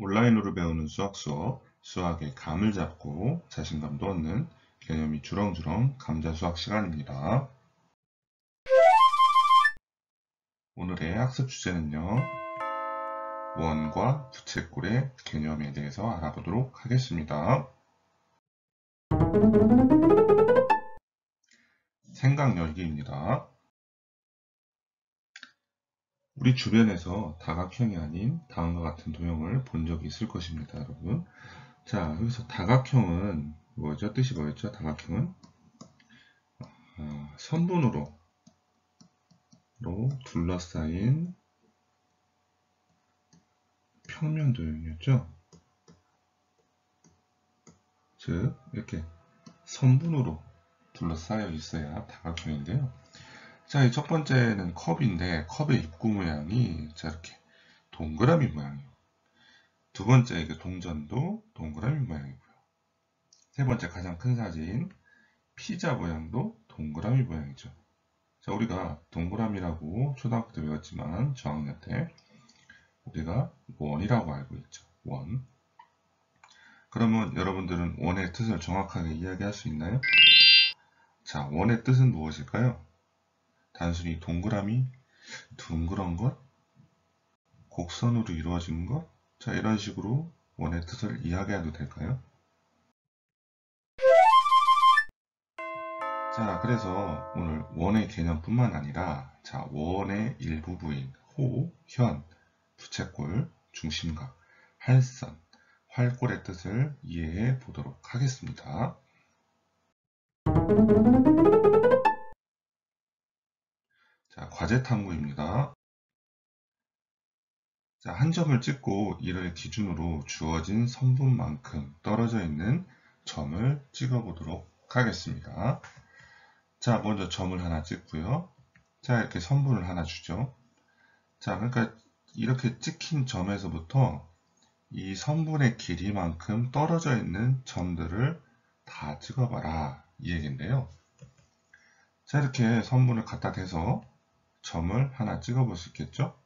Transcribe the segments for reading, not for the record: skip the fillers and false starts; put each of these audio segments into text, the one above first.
온라인으로 배우는 수학 수업, 수학의 감을 잡고 자신감도 얻는 개념이 주렁주렁 감자 수학 시간입니다. 오늘의 학습 주제는요, 원과 부채꼴의 개념에 대해서 알아보도록 하겠습니다. 생각 열기입니다. 우리 주변에서 다각형이 아닌 다음과 같은 도형을 본 적이 있을 것입니다, 여러분. 자, 여기서 다각형은 뭐죠? 뜻이 뭐였죠? 다각형은 선분으로 둘러싸인 평면 도형이었죠. 즉 이렇게 선분으로 둘러싸여 있어야 다각형인데요. 자, 이 첫 번째는 컵인데 컵의 입구 모양이 자 이렇게 동그라미 모양이에요. 두 번째 이게 동전도 동그라미 모양이고요. 세 번째 가장 큰 사진 피자 모양도 동그라미 모양이죠. 자, 우리가 동그라미라고 초등학교 때 배웠지만 저학년 때 우리가 원이라고 알고 있죠. 원. 그러면 여러분들은 원의 뜻을 정확하게 이야기할 수 있나요? 자, 원의 뜻은 무엇일까요? 단순히 동그라미, 둥그런 것, 곡선으로 이루어진 것, 자, 이런 식으로 원의 뜻을 이야기해도 될까요? 자, 그래서 오늘 원의 개념뿐만 아니라 자, 원의 일부부인 호, 현, 부채꼴, 중심각, 할선, 활꼴의 뜻을 이해해 보도록 하겠습니다. 자, 과제 탐구입니다. 자, 한 점을 찍고 이를 기준으로 주어진 선분만큼 떨어져 있는 점을 찍어 보도록 하겠습니다. 자, 먼저 점을 하나 찍고요. 자, 이렇게 선분을 하나 주죠. 자, 그러니까 이렇게 찍힌 점에서부터 이 선분의 길이만큼 떨어져 있는 점들을 다 찍어봐라 이 얘기인데요. 자, 이렇게 선분을 갖다 대서 점을 하나 찍어볼 수 있겠죠?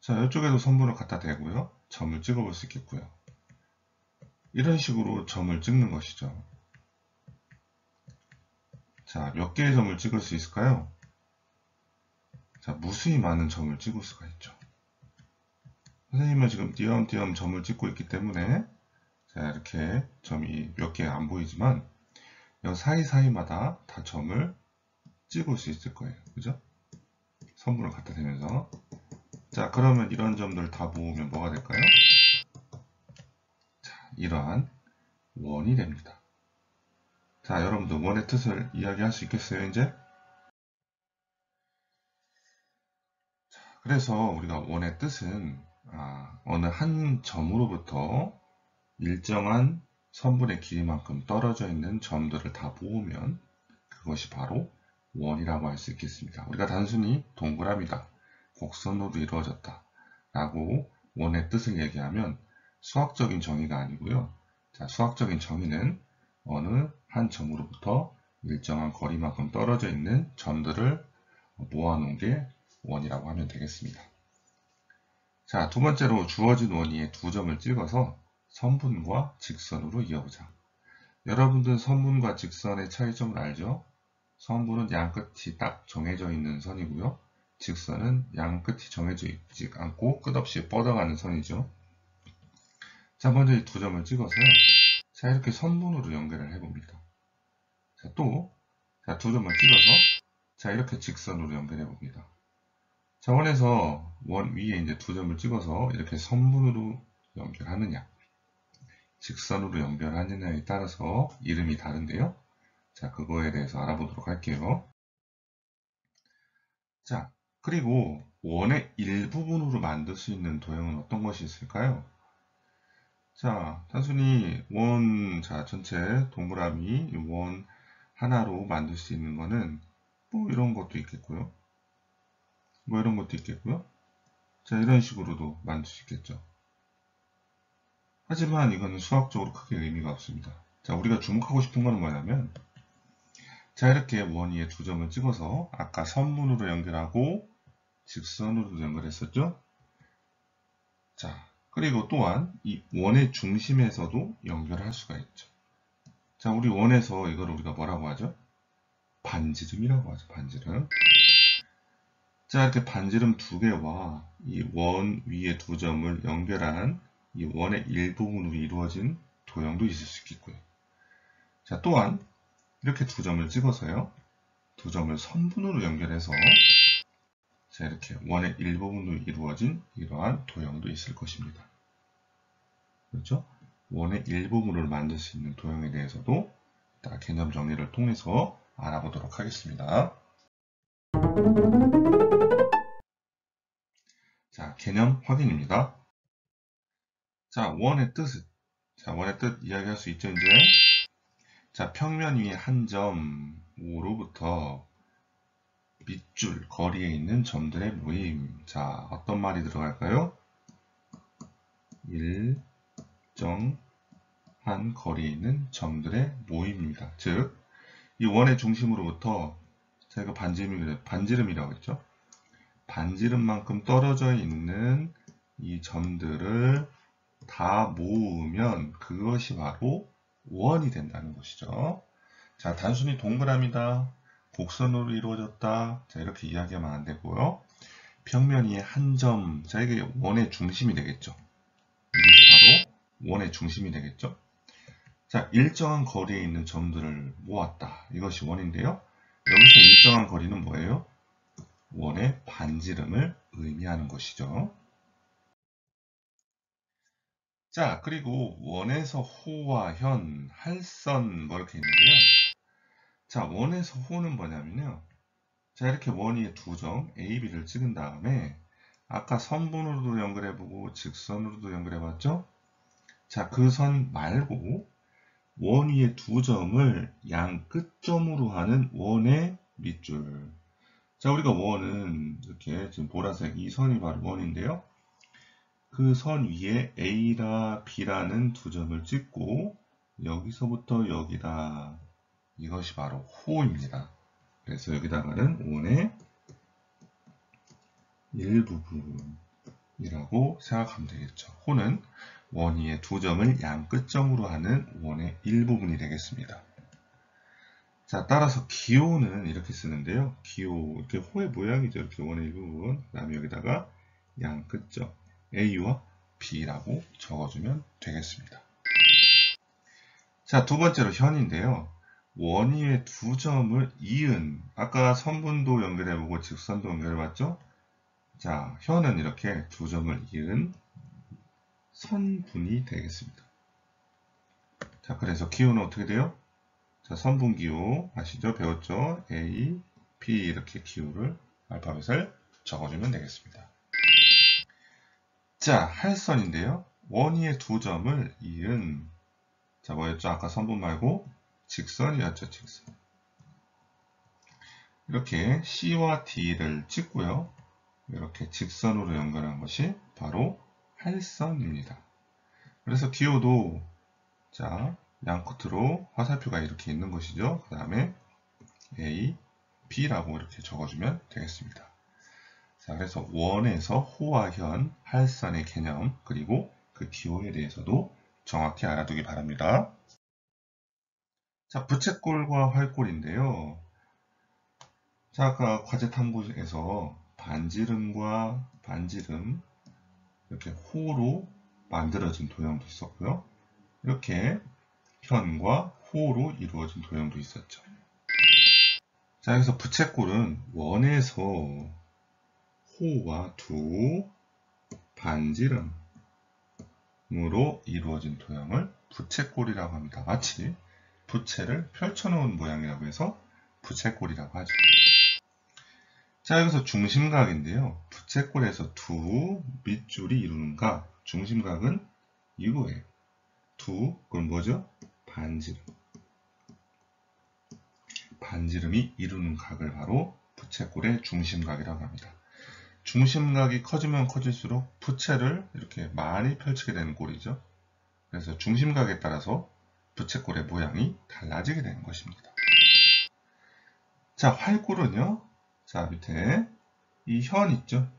자, 이쪽에도 선분을 갖다 대고요. 점을 찍어볼 수 있겠고요. 이런 식으로 점을 찍는 것이죠. 자, 몇 개의 점을 찍을 수 있을까요? 자, 무수히 많은 점을 찍을 수가 있죠. 선생님은 지금 띄엄띄엄 점을 찍고 있기 때문에 자, 이렇게 점이 몇 개 안 보이지만 이 사이사이마다 다 점을 찍을 수 있을 거예요. 그죠? 선분을 갖다 대면서 자, 그러면 이런 점들 다 모으면 뭐가 될까요? 자, 이러한 원이 됩니다. 자, 여러분들 원의 뜻을 이야기할 수 있겠어요, 이제? 자, 그래서 우리가 원의 뜻은 어느 한 점으로부터 일정한 선분의 길이만큼 떨어져 있는 점들을 다 모으면 그것이 바로 원이라고 할 수 있겠습니다. 우리가 단순히 동그라미다, 곡선으로 이루어졌다 라고 원의 뜻을 얘기하면 수학적인 정의가 아니고요. 자, 수학적인 정의는 어느 한 점으로부터 일정한 거리만큼 떨어져 있는 점들을 모아놓은 게 원이라고 하면 되겠습니다. 자, 두 번째로 주어진 원위에 두 점을 찍어서 선분과 직선으로 이어보자. 여러분들 선분과 직선의 차이점을 알죠? 선분은 양끝이 딱 정해져 있는 선이고요. 직선은 양끝이 정해져 있지 않고 끝없이 뻗어가는 선이죠. 자, 먼저 이 두 점을 찍어서요. 자, 이렇게 선분으로 연결을 해봅니다. 자, 또, 자, 두 점을 찍어서, 자, 이렇게 직선으로 연결해 봅니다. 자, 원에서 원 위에 이제 두 점을 찍어서 이렇게 선분으로 연결하느냐, 직선으로 연결하느냐에 따라서 이름이 다른데요. 자, 그거에 대해서 알아보도록 할게요. 자, 그리고 원의 일부분으로 만들 수 있는 도형은 어떤 것이 있을까요? 자, 단순히 자, 전체 동그라미 원 하나로 만들 수 있는 거는 뭐 이런 것도 있겠고요. 뭐 이런 것도 있겠고요. 자, 이런 식으로도 만들 수 있겠죠. 하지만 이거는 수학적으로 크게 의미가 없습니다. 자, 우리가 주목하고 싶은 건 뭐냐면 자, 이렇게 원 위에 두 점을 찍어서 아까 선분으로 연결하고 직선으로 연결했었죠. 자, 그리고 또한 이 원의 중심에서도 연결을 할 수가 있죠. 자, 우리 원에서 이걸 우리가 뭐라고 하죠? 반지름이라고 하죠. 반지름. 자, 이렇게 반지름 두 개와 이 원 위에 두 점을 연결한 이 원의 일부분으로 이루어진 도형도 있을 수 있겠고요. 자, 또한 이렇게 두 점을 찍어서요. 두 점을 선분으로 연결해서 자, 이렇게 원의 일부분으로 이루어진 이러한 도형도 있을 것입니다. 그렇죠? 원의 일부분을 만들 수 있는 도형에 대해서도 개념 정리를 통해서 알아보도록 하겠습니다. 자, 개념 확인입니다. 자, 원의 뜻은? 자, 원의 뜻 이야기할 수 있죠, 이제? 자, 평면 위에 한 점 O로부터 밑줄, 거리에 있는 점들의 모임. 자, 어떤 말이 들어갈까요? 일정한 거리에 있는 점들의 모임입니다. 즉, 이 원의 중심으로부터 제가 반지름이라고 했죠? 반지름만큼 떨어져 있는 이 점들을 다 모으면 그것이 바로 원이 된다는 것이죠. 자, 단순히 동그라미다, 곡선으로 이루어졌다. 자, 이렇게 이야기하면 안 되고요. 평면 위에 한 점, 자, 이게 원의 중심이 되겠죠. 이것이 바로 원의 중심이 되겠죠. 자, 일정한 거리에 있는 점들을 모았다. 이것이 원인데요. 여기서 일정한 거리는 뭐예요? 원의 반지름을 의미하는 것이죠. 자, 그리고 원에서 호와 현, 할선 뭐 이렇게 있는데요. 자, 원에서 호는 뭐냐면요. 자, 이렇게 원 위에 두 점 A, B를 찍은 다음에 아까 선분으로도 연결해보고 직선으로도 연결해봤죠? 자, 그 선 말고 원 위에 두 점을 양 끝점으로 하는 원의 밑줄. 자, 우리가 원은 이렇게 지금 보라색 이 선이 바로 원인데요. 그 선 위에 A라 B라는 두 점을 찍고 여기서부터 여기다. 이것이 바로 호입니다. 그래서 여기다가는 원의 일부분이라고 생각하면 되겠죠. 호는 원 위에 두 점을 양 끝점으로 하는 원의 일부분이 되겠습니다. 자, 따라서 기호는 이렇게 쓰는데요. 기호, 이렇게 호의 모양이죠. 이렇게 원의 일부분. 그 다음에 여기다가 양 끝점 A와 B라고 적어주면 되겠습니다. 자, 두 번째로 현인데요. 원 위에 두 점을 이은, 아까 선분도 연결해보고 직선도 연결해봤죠? 자, 현은 이렇게 두 점을 이은 선분이 되겠습니다. 자, 그래서 기호는 어떻게 돼요? 자, 선분 기호 아시죠? 배웠죠? A, B 이렇게 기호를 알파벳을 적어주면 되겠습니다. 자, 할선인데요. 원 위에 두 점을 이은, 자, 뭐였죠? 아까 선분 말고 직선이었죠, 직선. 이렇게 C와 D를 찍고요. 이렇게 직선으로 연결한 것이 바로 할선입니다. 그래서 기호도 자, 양끝으로 화살표가 이렇게 있는 것이죠. 그 다음에 A, B라고 이렇게 적어주면 되겠습니다. 자, 그래서 원에서 호와 현, 할선의 개념, 그리고 그 기호에 대해서도 정확히 알아두기 바랍니다. 자, 부채꼴과 활꼴인데요. 자, 아까 과제 탐구에서 반지름과 반지름, 이렇게 호로 만들어진 도형도 있었고요. 이렇게 현과 호로 이루어진 도형도 있었죠. 자, 여기서 부채꼴은 원에서 호와 두 반지름으로 이루어진 도형을 부채꼴이라고 합니다. 마치 부채를 펼쳐놓은 모양이라고 해서 부채꼴이라고 하죠. 자, 여기서 중심각인데요. 부채꼴에서 두 밑줄이 이루는 각, 중심각은 이거예요. 두, 그건 뭐죠? 반지름. 반지름이 이루는 각을 바로 부채꼴의 중심각이라고 합니다. 중심각이 커지면 커질수록 부채를 이렇게 많이 펼치게 되는 꼴이죠. 그래서 중심각에 따라서 부채꼴의 모양이 달라지게 되는 것입니다. 자, 활꼴은요. 자, 밑에 이 현 있죠.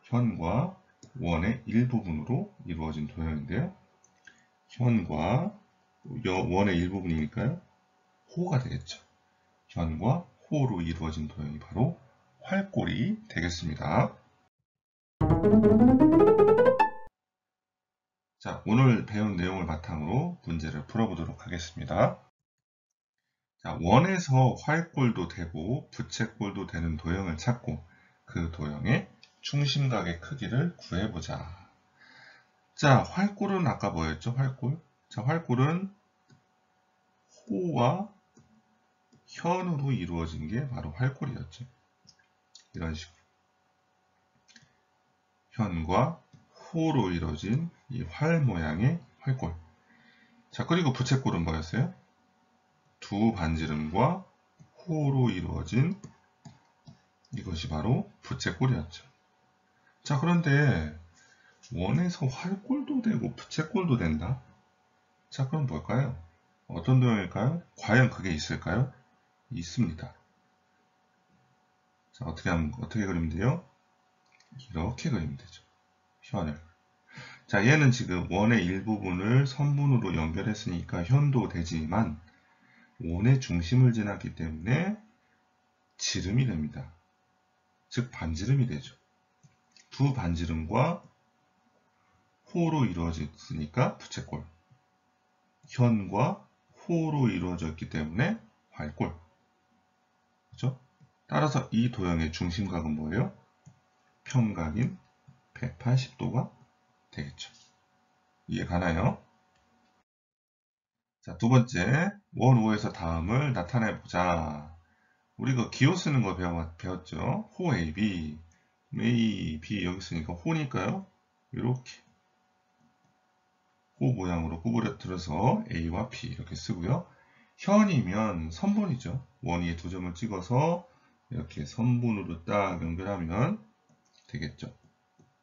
현과 원의 일부분으로 이루어진 도형인데요. 현과 원의 일부분이니까요. 호가 되겠죠. 현과 호로 이루어진 도형이 바로 활골이 되겠습니다. 자, 오늘 배운 내용을 바탕으로 문제를 풀어보도록 하겠습니다. 자, 원에서 활골도 되고 부채꼴도 되는 도형을 찾고 그 도형의 중심각의 크기를 구해보자. 자, 활골은 아까 뭐였죠? 활골. 자, 활골은 호와 현으로 이루어진 게 바로 활골이었죠. 이런 식으로. 현과 호로 이루어진 이 활 모양의 활골. 자, 그리고 부채꼴은 뭐였어요? 두 반지름과 호로 이루어진 이것이 바로 부채꼴이었죠. 자, 그런데 원에서 활골도 되고 부채꼴도 된다. 자, 그럼 뭘까요? 어떤 도형일까요? 과연 그게 있을까요? 있습니다. 자, 어떻게 그리면 돼요? 이렇게 그리면 되죠. 현을. 자, 얘는 지금 원의 일부분을 선분으로 연결했으니까 현도 되지만 원의 중심을 지났기 때문에 지름이 됩니다. 즉 반지름이 되죠. 두 반지름과 호로 이루어졌으니까 부채꼴. 현과 호로 이루어졌기 때문에 활골. 그렇죠? 따라서 이 도형의 중심각은 뭐예요? 평각인 180도가 되겠죠. 이해 가나요? 자, 두 번째, 원 5에서 다음을 나타내보자. 우리 그 기호 쓰는 거 배웠죠? 호 A, B, A, B 여기 있으니까 호니까요. 이렇게 호 모양으로 구부러뜨려서 A와 B 이렇게 쓰고요. 현이면 선분이죠. 원 위에 두 점을 찍어서 이렇게 선분으로 딱 연결하면 되겠죠.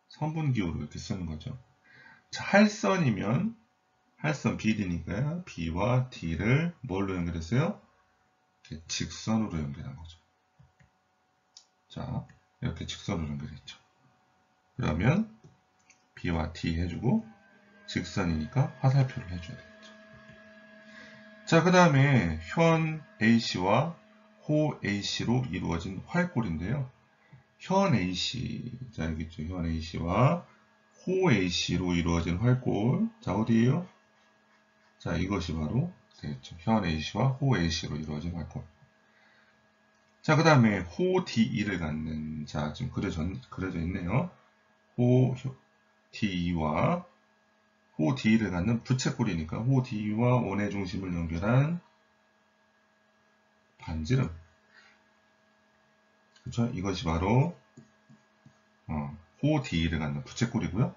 선분기호로 이렇게 쓰는 거죠. 자, 할선이면 할선 BD니까요. B와 D를 뭘로 연결했어요? 이렇게 직선으로 연결한 거죠. 자, 이렇게 직선으로 연결했죠. 그러면 B와 D 해주고 직선이니까 화살표를 해줘야 되겠죠. 자, 그 다음에 현 AC와 호 AC로 이루어진 활골인데요. 현 AC, 자 여기 있죠. 현 AC와 호 AC로 이루어진 활골. 자, 어디에요? 자, 이것이 바로 되겠죠. 현 AC와 호 AC로 이루어진 활골. 자, 그 다음에 호 DE를 갖는, 자, 지금 그려져 있네요. 호 DE와 호 DE를 갖는 부채꼴이니까 호 DE와 원의 중심을 연결한 반지름. 그렇죠? 이것이 바로 호 DE를 갖는 부채꼴이고요.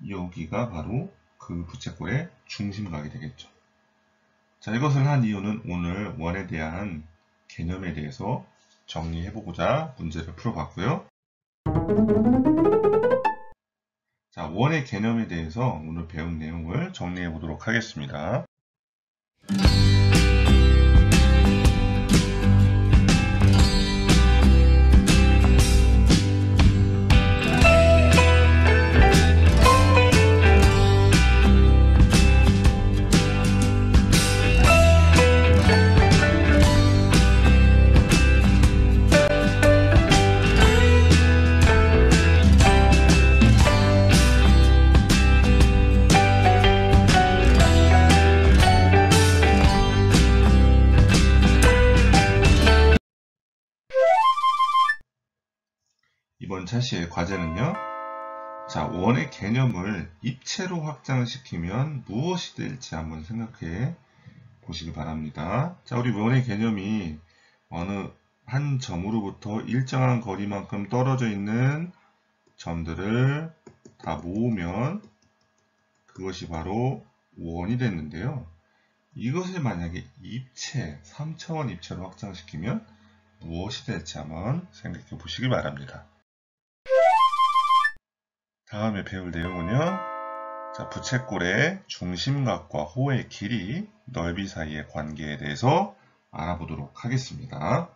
여기가 바로 그 부채꼴의 중심각이 되겠죠. 자, 이것을 한 이유는 오늘 원에 대한 개념에 대해서 정리해보고자 문제를 풀어봤고요. 자, 원의 개념에 대해서 오늘 배운 내용을 정리해보도록 하겠습니다. 이번 차시의 과제는요. 자, 원의 개념을 입체로 확장시키면 무엇이 될지 한번 생각해 보시기 바랍니다. 자, 우리 원의 개념이 어느 한 점으로부터 일정한 거리만큼 떨어져 있는 점들을 다 모으면 그것이 바로 원이 됐는데요. 이것을 만약에 입체, 3차원 입체로 확장시키면 무엇이 될지 한번 생각해 보시기 바랍니다. 다음에 배울 내용은요. 자, 부채꼴의 중심각과 호의 길이, 넓이 사이의 관계에 대해서 알아보도록 하겠습니다.